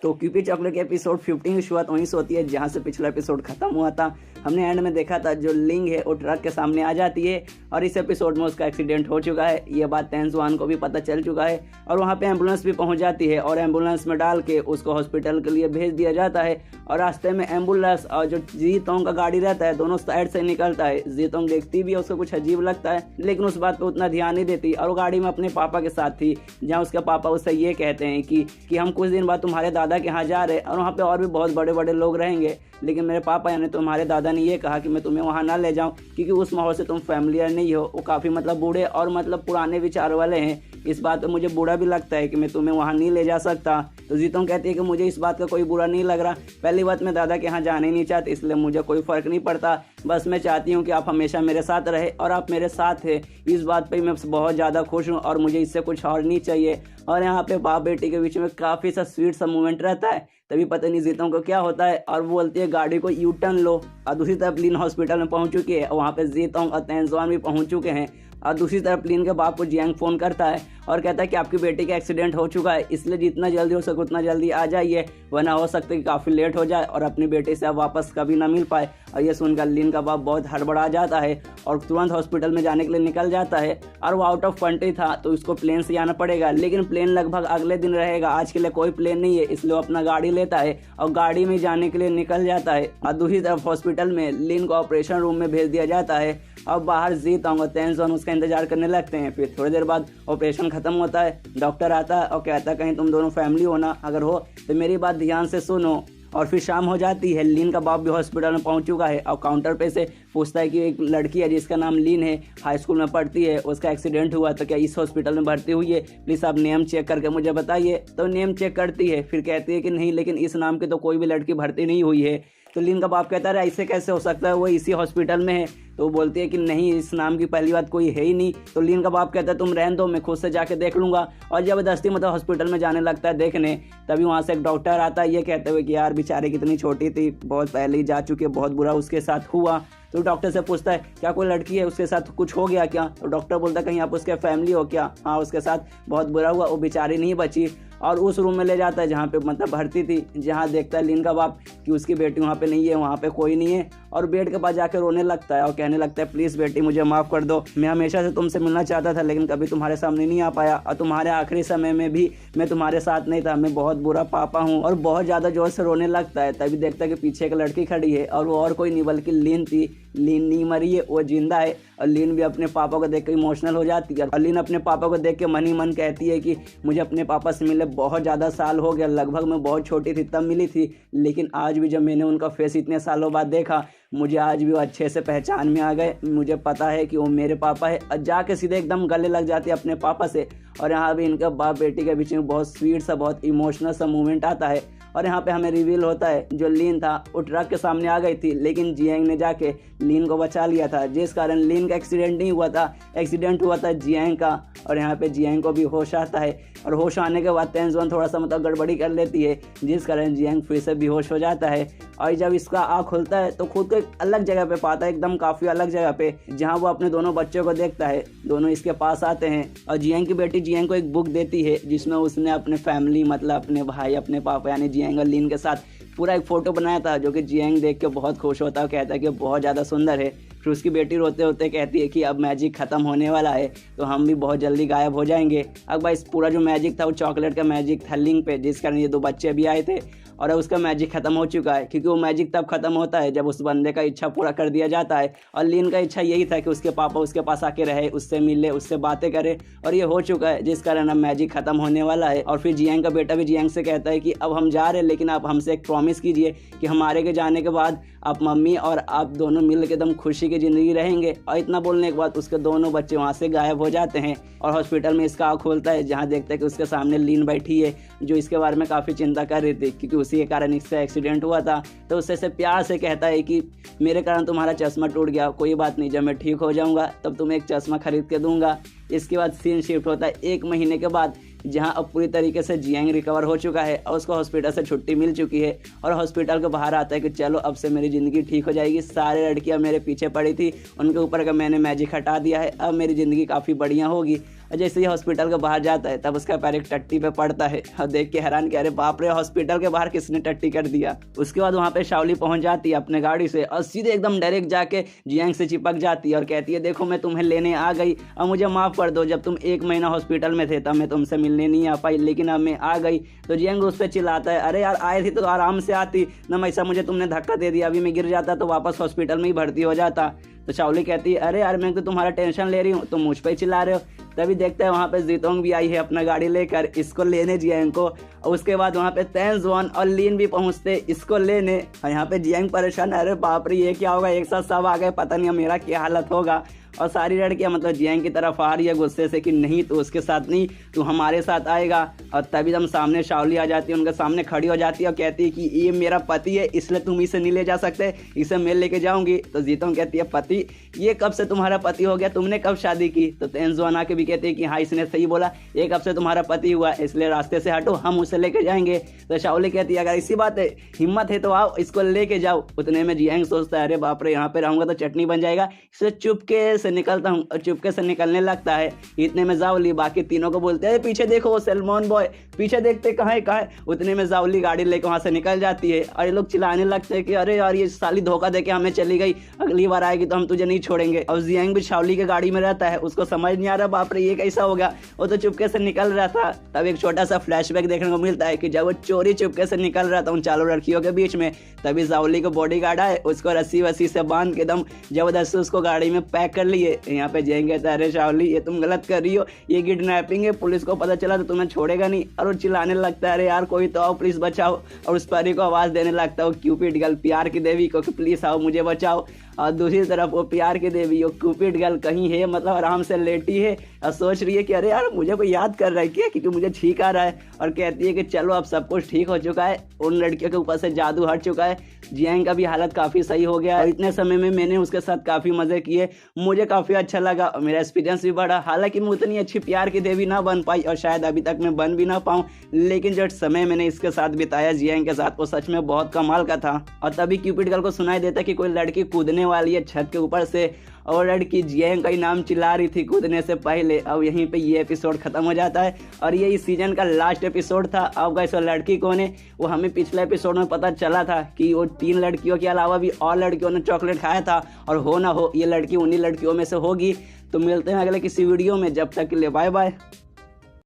तो QP chocolate के episode 15 की शुरुआत वहीं से होती है जहां से पिछला एपिसोड खत्म हुआ था। हमने एंड में देखा था जो लिंग है वो ट्रक के सामने आ जाती है और इस एपिसोड में उसका एक्सीडेंट हो चुका है। ये बात तेंजुआन को भी पता चल चुका है और वहाँ पे एम्बुलेंस भी पहुँच जाती है और एम्बुलेंस में डाल के उसको हॉस्पिटल के लिए भेज दिया जाता है। और रास्ते में एम्बुलेंस और जो जीतोंग का गाड़ी रहता है दोनों साइड से निकलता है। जीतोंग देखती भी है, उसको कुछ अजीब लगता है लेकिन उस बात पे उतना ध्यान नहीं देती और वो गाड़ी में अपने पापा के साथ थी, जहाँ उसके पापा उससे ये कहते हैं कि हम कुछ दिन बाद तुम्हारे दादा के यहाँ जा रहे हैं और वहाँ पे और भी बहुत बड़े बड़े लोग रहेंगे, लेकिन मेरे पापा यानी तुम्हारे दादा ने ये कहा कि मैं तुम्हें वहाँ ना ले जाऊँ क्योंकि उस माहौल से तुम फैमिलियर नहीं हो। वो काफ़ी बूढ़े और पुराने विचार वाले हैं। इस बात पे मुझे बुरा भी लगता है कि मैं तुम्हें वहाँ नहीं ले जा सकता। तो जीतोंग कहती है कि मुझे इस बात का कोई बुरा नहीं लग रहा। पहली बात मैं दादा के यहाँ जाने नहीं चाहती, इसलिए मुझे कोई फ़र्क नहीं पड़ता। बस मैं चाहती हूँ कि आप हमेशा मेरे साथ रहे और आप मेरे साथ हैं। इस बात पे मैं बहुत ज़्यादा खुश हूँ और मुझे इससे कुछ और नहीं चाहिए। और यहाँ पे बाप बेटी के बीच में काफ़ी सा स्वीट सा मोमेंट रहता है। तभी पता नहीं जीतोंग को क्या होता है और वो बोलती है गाड़ी को यू टर्न लो। और दूसरी तरफ लिन हॉस्पिटल में पहुँच चुकी है और वहाँ पे जीतोंग और तेंजुआन भी पहुँच चुके हैं। और दूसरी तरफ लिन के बाप को जियांग फ़ोन करता है और कहता है कि आपकी बेटी का एक्सीडेंट हो चुका है, इसलिए जितना जल्दी हो सके उतना जल्दी आ जाइए, वरना हो सकता है कि काफ़ी लेट हो जाए और अपनी बेटी से अब वापस कभी ना मिल पाए। और ये सुनकर लिन का बाप बहुत हड़बड़ा जाता है और तुरंत हॉस्पिटल में जाने के लिए निकल जाता है। और वो आउट ऑफ कंट्री था तो उसको प्लेन से आना पड़ेगा, लेकिन प्लेन लगभग अगले दिन रहेगा। आज के लिए कोई प्लेन नहीं है, इसलिए वो अपना गाड़ी लेता है और गाड़ी में जाने के लिए निकल जाता है। और दूसरी तरफ हॉस्पिटल में लिन को ऑपरेशन रूम में भेज दिया जाता है और बाहर जीतोंग और तेंजुआन उसका इंतजार करने लगते हैं। फिर थोड़ी देर बाद ऑपरेशन खत्म होता है। डॉक्टर आता है और कहता है कहीं तुम दोनों फैमिली हो ना, अगर हो तो मेरी बात ध्यान से सुनो। और फिर शाम हो जाती है। लिन का बाप भी हॉस्पिटल में पहुंच चुका है और काउंटर पे से पूछता है कि एक लड़की है जिसका नाम लिन है, हाई स्कूल में पढ़ती है, उसका एक्सीडेंट हुआ तो क्या इस हॉस्पिटल में भर्ती हुई है, प्लीज़ आप नेम चेक करके मुझे बताइए। तो नेम चेक करती है, फिर कहती है कि नहीं, लेकिन इस नाम की तो कोई भी लड़की भर्ती नहीं हुई है। तो लिन का बाप कहता है ऐसे कैसे हो सकता है, वो इसी हॉस्पिटल में है। तो वो बोलती है कि नहीं, इस नाम की पहली बात कोई है ही नहीं। तो लिन का बाप कहता है तुम रहने दो, मैं खुद से जाके देख लूँगा। और जबरदस्ती हॉस्पिटल में जाने लगता है देखने। तभी वहाँ से एक डॉक्टर आता है ये कहते हुए कि यार बेचारी कितनी छोटी थी, बहुत पहले ही जा चुकी है, बहुत बुरा उसके साथ हुआ। तो डॉक्टर से पूछता है क्या कोई लड़की है, उसके साथ कुछ हो गया क्या? तो डॉक्टर बोलता है कहीं आप उसके फैमिली हो क्या? हाँ, उसके साथ बहुत बुरा हुआ, वो बेचारी नहीं बची। और उस रूम में ले जाता है जहाँ पे भर्ती थी, जहाँ देखता है लिन का बाप कि उसकी बेटी वहाँ पे नहीं है, वहाँ पे कोई नहीं है। और बेड के पास जाकर रोने लगता है और कहने लगता है प्लीज़ बेटी मुझे माफ़ कर दो, मैं हमेशा से तुमसे मिलना चाहता था लेकिन कभी तुम्हारे सामने नहीं आ पाया और तुम्हारे आखिरी समय में भी मैं तुम्हारे साथ नहीं था, मैं बहुत बुरा पापा हूँ। और बहुत ज़्यादा जोर से रोने लगता है। तभी देखता है कि पीछे एक लड़की खड़ी है और वो और कोई नहीं बल्कि लिन थी। लिन नहीं मरी है, वो जिंदा है। और लिन भी अपने पापा को देख कर इमोशनल हो जाती है और लिन अपने पापा को देख के मन ही मन कहती है कि मुझे अपने पापा से मिले बहुत ज़्यादा साल हो गया, लगभग मैं बहुत छोटी थी तब मिली थी, लेकिन आज भी जब मैंने उनका फेस इतने सालों बाद देखा मुझे आज भी वो अच्छे से पहचान में आ गए, मुझे पता है कि वो मेरे पापा है। और जाके सीधे एकदम गले लग जाती है अपने पापा से। और यहाँ भी इनका बाप बेटी के बीच में बहुत स्वीट सा, बहुत इमोशनल सा मूवमेंट आता है। और यहाँ पे हमें रिवील होता है जो लिन था वो ट्रक के सामने आ गई थी, लेकिन जियांग ने जाके लिन को बचा लिया था, जिस कारण लिन का एक्सीडेंट नहीं हुआ था, एक्सीडेंट हुआ था जियांग का। और यहाँ पे जियांग को भी होश आता है और होश आने के बाद तेंजुआन थोड़ा सा गड़बड़ी कर लेती है, जिस कारण जियांग फिर से बेहोश हो जाता है। और जब इसका आँख खुलता है तो खुद को एक अलग जगह पे पाता है, एकदम काफ़ी अलग जगह पे, जहाँ वो अपने दोनों बच्चों को देखता है। दोनों इसके पास आते हैं और जियांग की बेटी जियांग को एक बुक देती है जिसमें उसने अपने फैमिली अपने भाई, अपने पापा यानी जियांग और लिन के साथ पूरा एक फ़ोटो बनाया था, जो कि जियांग देख के बहुत खुश होता है, कहता है कि बहुत ज़्यादा सुंदर है। फिर उसकी बेटी रोते रोते कहती है कि अब मैजिक ख़त्म होने वाला है तो हम भी बहुत जल्दी गायब हो जाएंगे। अब भाई पूरा जो मैजिक था वो चॉकलेट का मैजिक था लिंग पे, जिस कारण ये दो बच्चे भी आए थे और उसका मैजिक ख़त्म हो चुका है, क्योंकि वो मैजिक तब ख़त्म होता है जब उस बंदे का इच्छा पूरा कर दिया जाता है। और लिन का इच्छा यही था कि उसके पापा उसके पास आके रहे, उससे मिले, उससे बातें करे, और ये हो चुका है, जिस कारण अब मैजिक ख़त्म होने वाला है। और फिर जियांग का बेटा भी जियांग से कहता है कि अब हम जा रहे हैं, लेकिन आप हमसे एक प्रॉमिस कीजिए कि हमारे के जाने के बाद आप मम्मी और आप दोनों मिल के एकदम खुशी की ज़िंदगी रहेंगे। और इतना बोलने के बाद उसके दोनों बच्चे वहाँ से गायब हो जाते हैं और हॉस्पिटल में इसका आँख खोलता है, जहाँ देखता है कि उसके सामने लिन बैठी है, जो इसके बारे में काफ़ी चिंता कर रही थी, क्योंकि उसी के कारण इसका एक्सीडेंट हुआ था। तो उससे प्यार से कहता है कि मेरे कारण तुम्हारा चश्मा टूट गया, कोई बात नहीं, जब मैं ठीक हो जाऊँगा तब तुम्हें एक चश्मा खरीद के दूंगा। इसके बाद सीन शिफ्ट होता है 1 महीने के बाद, जहां अब पूरी तरीके से जियांग रिकवर हो चुका है और उसको हॉस्पिटल से छुट्टी मिल चुकी है। और हॉस्पिटल के बाहर आता है कि चलो अब से मेरी ज़िंदगी ठीक हो जाएगी, सारे लड़कियां मेरे पीछे पड़ी थी, उनके ऊपर का मैंने मैजिक हटा दिया है, अब मेरी ज़िंदगी काफ़ी बढ़िया होगी। और जैसे ही हॉस्पिटल के बाहर जाता है तब उसका पैर एक टट्टी पे पड़ता है और देख के हैरान कि अरे बाप रे, हॉस्पिटल के बाहर किसने टट्टी कर दिया। उसके बाद वहाँ पे शाओली पहुंच जाती है अपने गाड़ी से और सीधे एकदम डायरेक्ट जाके जियांग से चिपक जाती है और कहती है देखो मैं तुम्हें लेने आ गई और मुझे माफ़ कर दो, जब तुम 1 महीना हॉस्पिटल में थे तब मैं तुमसे मिलने नहीं आ पाई, लेकिन अब मैं आ गई। तो जियांग उस पर चिल्लाता है अरे यार आए थी तो आराम से आती ना, ऐसा मुझे तुमने धक्का दे दिया, अभी मैं गिर जाता तो वापस हॉस्पिटल में ही भर्ती हो जाता। तो शाओली कहती है अरे यार मैं तो तुम्हारा टेंशन ले रही हूँ, तुम मुझ पर ही चिल्ला रहे हो। तभी देखते हैं वहाँ पे जीतोंग भी आई है अपना गाड़ी लेकर इसको लेने जियांग को, और उसके बाद वहाँ पे तेंजुआन और लीन भी पहुँचते इसको लेने। और यहाँ पे जियांग परेशान, अरे बाप रे ये क्या होगा, एक साथ सब आ गए, पता नहीं मेरा क्या हालत होगा। और सारी लड़कियाँ मतलब जियांग की तरफ आ रही है गुस्से से कि नहीं तो उसके साथ नहीं, तू हमारे साथ आएगा। और तभी हम सामने शाओली आ जाती है, उनके सामने खड़ी हो जाती है और कहती है कि ये मेरा पति है इसलिए तुम इसे नहीं ले जा सकते, इसे मैं लेके जाऊंगी। तो जीतोंग कहती है पति, ये कब से तुम्हारा पति हो गया, तुमने कब शादी की। तो तेंजुआन आके भी कहती है कि हाँ इसने सही बोला, ये कब से तुम्हारा पति हुआ, इसलिए रास्ते से हटो, हम उसे लेके जाएंगे। तो शाओली कहती है अगर इसी बात है, हिम्मत है तो आओ इसको लेके जाओ। उतने में जियांग सोचता है अरे बाप रे यहाँ पे रहूंगा तो चटनी बन जाएगा, इसलिए चुपके से निकलता हूँ और चुपके से निकलने लगता है। इतने में जाओली बाकी तीनों को बोलते हैं पीछे देखो वो सैल्मन बॉय, पीछे देखते कहाँ है। उतने में जाओली गाड़ी लेकर वहाँ से निकल जाती है और ये लोग चिल्लाने लगते हैं कि अरे यार ये साली धोखा देके हमें चली गई, अगली बार आएगी तो हम तुझे नहीं छोड़ेंगे। और जियांग भी शाओली के गाड़ी में रहता है, उसको समझ नहीं आ रहा बाप रे ये कैसा हो गया, वो तो चुपके से निकल रहा था। तब एक छोटा सा फ्लैशबैक देखने को मिलता है कि जब वो चोरी चुपके से निकल रहा था उन चारों लड़कियों के बीच में, तभी जाओली को बॉडीगार्ड आए, उसको रस्सी वस्सी से बांध के एकदम जबरदस्ती उसको गाड़ी में पैक कर लिए। यहाँ पे जियांग कहता है अरे शाओली ये तुम गलत कर रही हो, ये किडनैपिंग है, पुलिस को पता चला तो तुम्हें छोड़ेगा नहीं। और वो चिल्लाने लगता है अरे यार कोई तो आओ प्लीज बचाओ। और उस परी को आवाज़ देने लगता है वो क्यूपिड गर्ल प्यार की देवी को कि प्लीज आओ मुझे बचाओ। और दूसरी तरफ वो प्यार की देवी वो क्यूपिड गर्ल कहीं है मतलब आराम से लेटी है और सोच रही है कि अरे यार मुझे कोई याद कर रहा है क्या, क्योंकि मुझे छींक आ रहा है। और कहती है कि चलो अब सब कुछ ठीक हो चुका है, उन लड़कियों के ऊपर से जादू हट चुका है, जियांग का भी हालत काफ़ी सही हो गया और इतने समय में मैंने उसके साथ काफ़ी मज़े किए, मुझे काफ़ी अच्छा लगा और मेरा एक्सपीरियंस भी बढ़ा। हालांकि मैं उतनी अच्छी प्यार की देवी ना बन पाई और शायद अभी तक मैं बन भी ना पाऊँ, लेकिन जो समय मैंने इसके साथ बिताया जियांग के साथ वो सच में बहुत कमाल का था। और तभी क्यूपिड गर्ल को सुनाई देता कि कोई लड़की कूदने वाली है छत के ऊपर से, और लड़की जियांग का ही नाम चिल्ला रही थी कूदने से पहले। अब यहीं पे ये एपिसोड खत्म हो जाता है और ये इस सीजन का लास्ट एपिसोड था। अब गाइस वो लड़की कौन है, वो हमें पिछले एपिसोड में पता चला था कि वो 3 लड़कियों के अलावा भी और लड़कियों ने चॉकलेट खाया था, और हो ना हो ये लड़की उन्हीं लड़कियों में से होगी। तो मिलते हैं अगले किसी वीडियो में, जब तक के लिए बाय बाय।